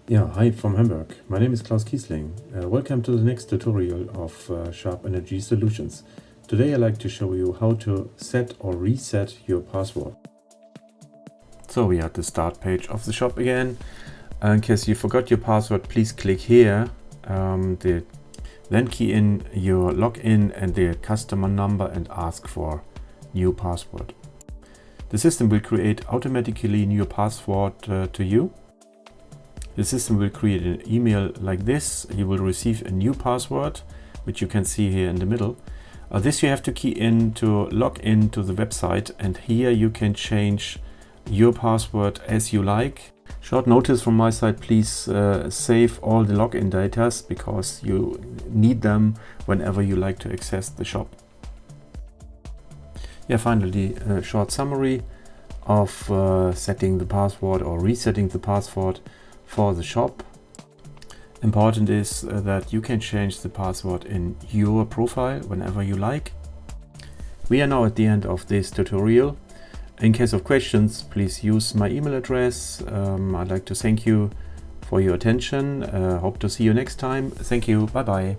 Yeah, hi from Hamburg. My name is Klaus Kiessling. Welcome to the next tutorial of Sharp Energy Solutions. Today I'd like to show you how to set or reset your password. So we are at the start page of the shop again. In case you forgot your password, please click here. Then key in your login and the customer number and ask for new password. The system will create automatically new password to you. The system will create an email like this. You will receive a new password, which you can see here in the middle. This you have to key in to log into the website, and here you can change your password as you like. Short notice from my side, please save all the login data because you need them whenever you like to access the shop. Yeah, finally, a short summary of setting the password or resetting the password for the shop. Important is that you can change the password in your profile whenever you like. We are now at the end of this tutorial. In case of questions, please use my email address. I'd like to thank you for your attention. Hope to see you next time. Thank you. Bye bye.